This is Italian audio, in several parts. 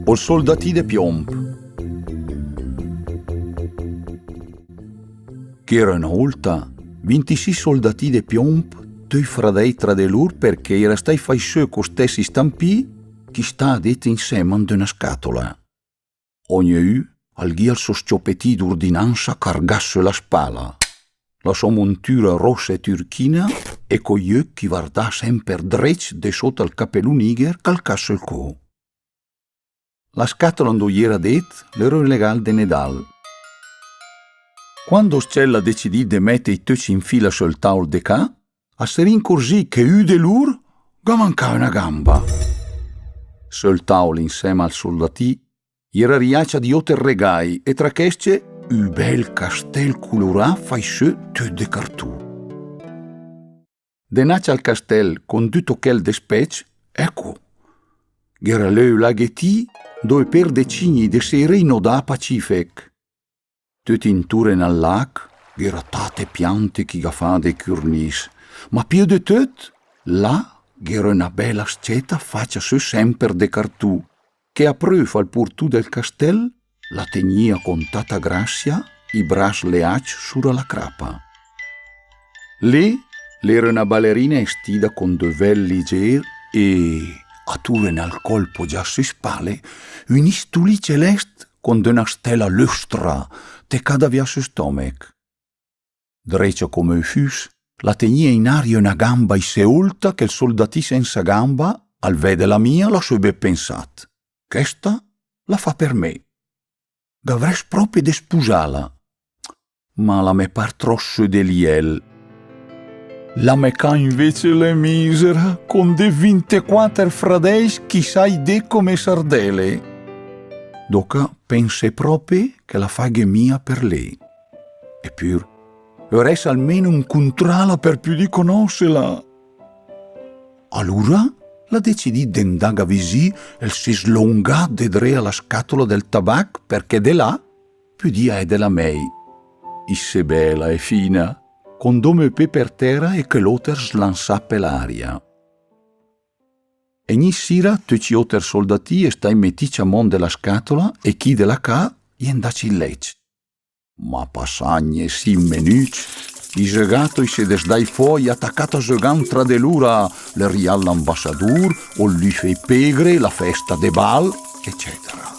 O soldatì de piomb. C'era una volta 26 soldati de piomb, tui fradei tra de lur perché era stai fai su co stessi stampì chi sta detto insieme ad una scatola. Ognuno alghia il suo scioppetì d'ordinanza cargasse la spalla, la sua montura rossa e turchina e con gli occhi guardà sempre drecci de sotto al capello niger calcasse il co. La scatola dove gli era detto l'ero legale de Nedal. Quando Scella decidì di mettere i tuci in fila sul tavolo de ca, a se rincorsì che u de lur ga mancava una gamba. Sul tavolo insieme al soldatì era riaccia di otter regai e tra queste un bel castel colorà fai su tutto de cartù. Denaccia al castel con tutto quel de specie, ecco, era l'eu laghetti dove per decini de sere inodà Pacific. Tutti intorno al lac, era tante piante che fa de cornici, ma più di tutto, là era una bella sceta faccia su sempre de cartù, che a prova al portù del castel la tenia con tanta grazia i bracci leacci sulla la crapa. Lì l'era una ballerina estida con due veli leggeri e, a tuven al colpo già su spalle, un istuli celeste con una stella lustra te cada via su stomac. Dreccia come un fus, la tenia in aria una gamba iseulta che il soldatì senza gamba, al vede la mia, la subbe pensat. Questa la fa per me. Gavrei proprio di sposarla. Ma la me par troppo deliel. La me ca invece le misera, con de 24 fradeis chissà de come sardele. Doca pense proprio che la faghe mia per lei. Eppure, vorrei almeno incontrarla per più di conoscerla. Allora la decidì d'andaga visì e si slungà dedre alla scatola del tabac perché de là più dia è della mei. Isse bella e fina, con dome pe per terra e che l'oter slansà per l'aria. E ogni sera tutti otter soldati e stai mettici a mon della scatola e chi della ca gli andaci il lecce. Ma passagne 6 minuti, i segato si desdai fuori attaccato a segan tra de l'ura le rial l'ambassador o lui fei pegre, la festa de bal, eccetera.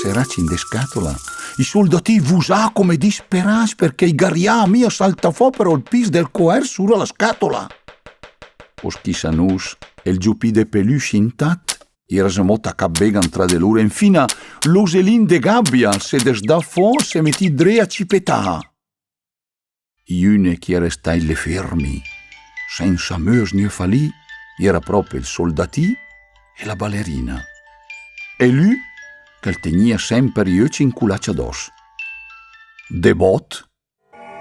Seraci in de scatola, i soldati vusà come disperati perché i garrià mia salta fuori per il pis del coer sulla la scatola. O schissanus e il giupì de peluche intact, era semota cabbegan tra de loro, e infine l'oselin de gabbia se desdà fuori se metti dre a cipetà. Iune che era stai le fermi, senza meus né falì, era proprio il soldatì e la ballerina. E lui, che tenia sempre gli occhi inculaccia d'os. De bot,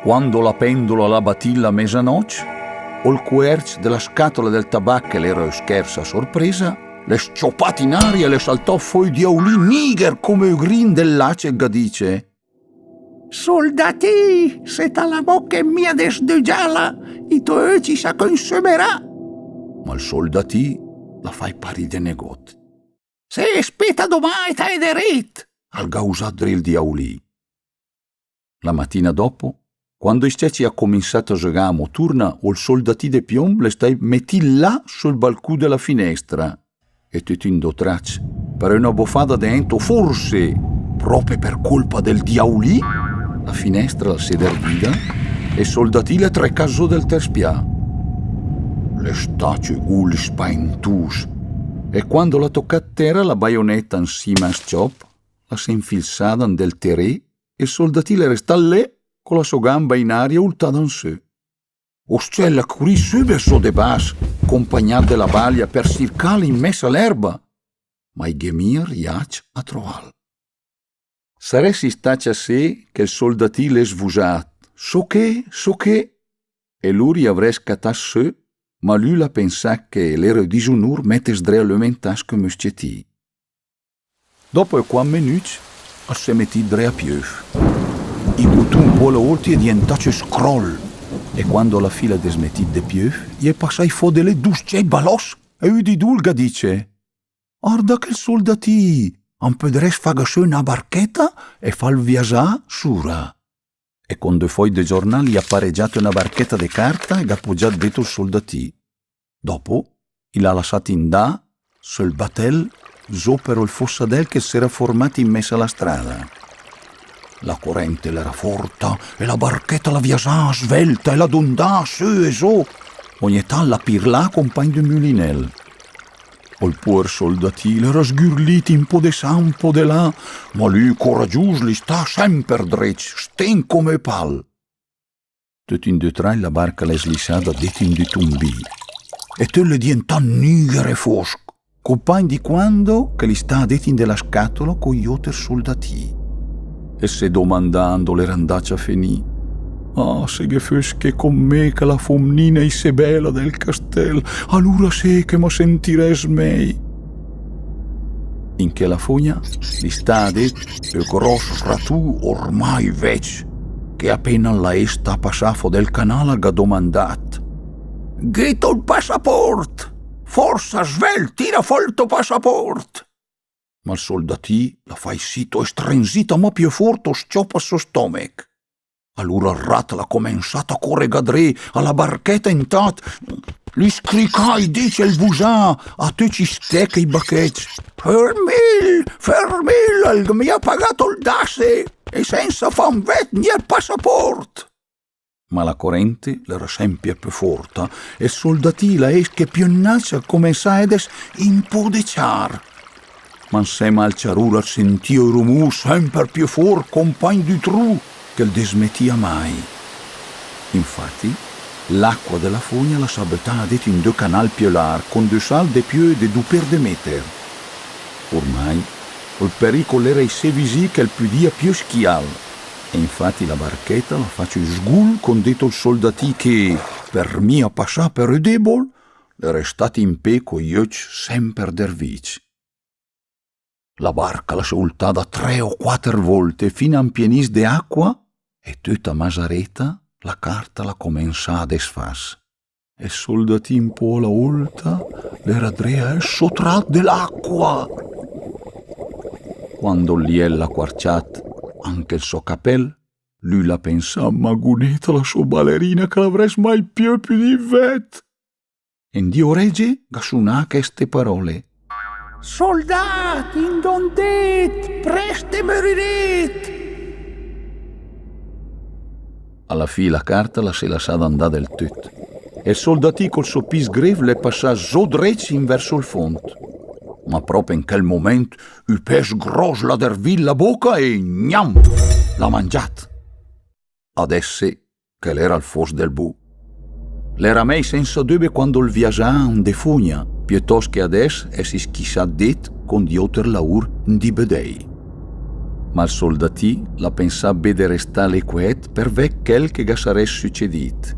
quando la pendola la batì la mezzanotte, o il querc della scatola del tabacco l'era scherza a sorpresa, le scioppate in aria e le saltò fuori di aulì niger come il grin dell'acega dice: «Soldati, se la bocca mia desdegiala, i tuoi occhi sa consumerà». Ma il soldatì la fai pari de negot. «Se aspetta domani t'hai derit», al gausadri il diaulì. La mattina dopo, quando i ceci ha cominciato a giocare a moturna, o il soldatì de piomb le stai metti là sul balcone della finestra e tutti in dotracci per una boffata dentro, forse proprio per colpa del diaulì, la finestra la sederghida e il soldatì le tre caso del terspià. Le stace gulli spaintus e quando la tocca a terra la baionetta insieme a sciop la si infilsada del terè e il soldatì le resta lì con la sua gamba in aria ultada in su. Oscella curì su verso de bas, accompagnata della baglia per circare in mezzo all'erba, ma i gemia riac a trovarla. Saresti staccia a sé che il soldatì le svusat, so che, e lui avrei scattato su, ma lui la pensà che l'era disonur mettes dre alimentas come scetì. Dopo 4 minuti, si metti dre a pieuf. I butù un po' la oltre e diventato scroll. E quando la fila desmetti de pieuf, gli passai fuori delle dusce balos e di dulga dice: Arda che il soldatì, un pedres fa gassò una barchetta e fa il viaggiare sura. E con due fogli di giornali gli ha pareggiato una barchetta di carta e gli ha appoggiato dentro il soldatì. Dopo, l'ha lasciato indà sul battel per il fossadel che si era formato in mezzo alla strada. La corrente l'era forte e la barchetta la viaggiava svelta e la dondà su e su. Ogni tanto la pirlà compagno di mulinel. Il puer soldatì l'era sghirlito un po' di sa, un po' di là, ma lui coraggioso li sta sempre dritto, sten come pal. Tutto in due tre la barca l'è slissata dentro in due tombi. E te le diventa nigre e fosco, compagno di quando che li sta dentro in della scatola con gli altri soldati. E se domandando l'era andata a finire. Ah, se che fosse con me che la femmina Isabella del castello, allora se che mi sentirei smei. In che la fogna li sta detto il grosso ratù ormai vecchio, che appena la sta passato del canale ha domandato: Ghetto il passaporto! Forza svel, tira fuori il tuo passaporto! Ma il soldatì la fai sito e strenzita ma più forte scioppa sul stomaco. Allora il rat l'ha cominciato a correggiare alla barchetta intatta. Gli scricai, dice il busà, a tutti i stecchi i bacchetti. Fermil, mi ha pagato il dasse e senza fanvet né il passaporto. Ma la corrente l'era sempre più forte e il soldatì la esche pionnaccia come sa edes impodeciar. Ma insieme al ciarura sentì il rumore sempre più forte, compagno di tru, che il dismettia mai. Infatti, l'acqua della fogna la sabetava dentro in due canali più larghi, con due salde più di 2 per de meter. Ormai, il pericolo era se visì che il podia più schial. E infatti la barchetta la faccio sgul con dentro il soldatì che, per mia passà per il debol, era stato in pe con gli occhi sempre dervici. La barca la soltava 3 o 4 volte fino a un pienis di acqua e tutta Masareta la carta la cominciava a desfas. E soldati un po' alla volta l'era drea e sottrat dell'acqua. Quando liel l'ha quarciat anche il suo capel, lui la pensa maguneta la sua ballerina che l'avresti mai più di vet. E in dio regge gassunà queste parole. Soldati, indondet, preste moriret. Alla fine la carta la si lasciava andare del tutto e il soldatì col suo pis greve le passava so drecci verso il fondo. Ma proprio in quel momento il pes gros la dervì la bocca e gnam, l'ha mangiat. Adesso che l'era il fos del bu. L'era mai senza dubbio quando il viaggiava in defugna, piuttosto che adesso e si schissà det con di otter laur di bedei. Ma il soldatì la pensava bene restare quiet per ver quel che sarebbe succedito.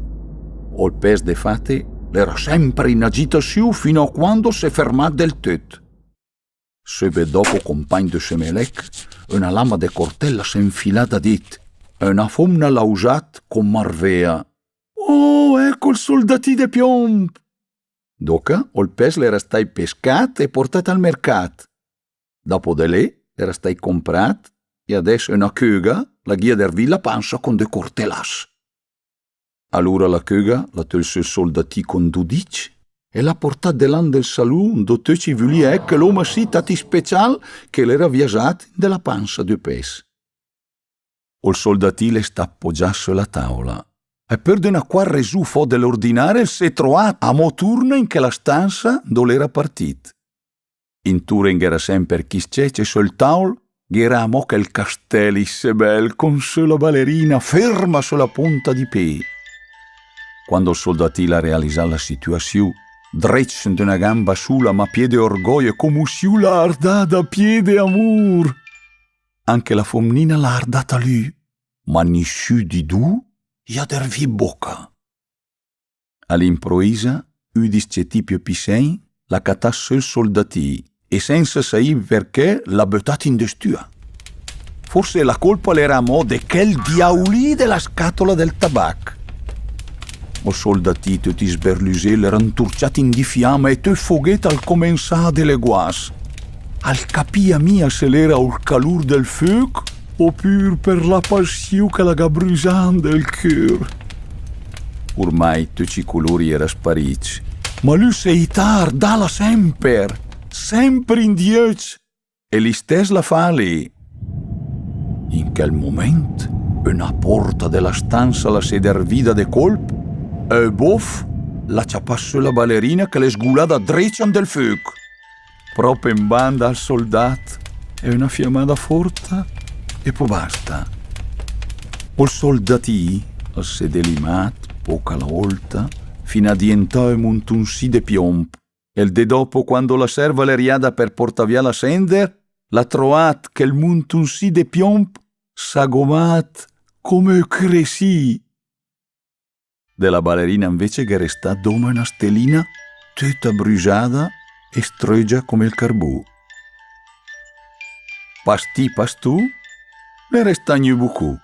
O il pes de fate l'era sempre in agitazione fino a quando si è fermato del tutto. Sebe dopo compagno de Semelec, una lama de cortella si è infilata dit e una femmina l'ha usata con marvea. Oh, ecco il soldatì de piomb! Doca, il pes l'era stai pescat e portato al mercato. Dopo de lì, era stai comprato e adesso una cuga la ghia dervì la pancia con de cortellas. Allora la cuga la tolse il soldatì con 12 e l'ha portato davanti del salone dove ci volia ecco l'uomo sì tati special che l'era viaggiato della pancia de pes. Il soldatì le sta appoggiato sulla tavola. E per una qua resù fo dell'ordinario si è trovato a mo turno in che la stanza dove era partito. In Turing era sempre chi c'è sul tavolo, era a mo che il castello Isabel con sola ballerina ferma sulla punta di piedi. Quando il soldatino realizzò la situazione, dreccio di una gamba sulla ma piede orgoglio come si l'ha ardata piede amor. Anche la femmina l'ha ardata lui, ma nessuno di due gli ha dervi bocca. All'improvvisa, udisce tipio pisen, la catà sul soldatì e senza sapere perché l'ha buttato in destua. Forse la colpa l'era a mo' de quel diaulì della scatola del tabacco. O soldatito ti sberlusè l'era inturciato in di fiamma e te foghetta al comensà delle guas. al capia mia se l'era il calur del fuoco oppure per la passione che la gabrusàn del cœur. Ormai tutti i colori era spariti, ma lui sei tar, dalla sempre indietro, e li stes la fa lì. In quel momento, una porta della stanza la si dervida de colp e bof, la ciapasse la ballerina che le sgulada dreccian del fuoco. Proprio in banda al soldato e una fiammata forte e poi basta. Il soldatì si è delimat poca la volta fino a diventare un sì de piombo. E il de dopo, quando la serva le riada per portar via la sender, l'ha trovato che il montunsì de piombo s'ha gomat come cresì. Della ballerina invece che resta doma una stellina tutta bruciata e stroggia come il carbù. Pastì pastù, ne resta beaucoup.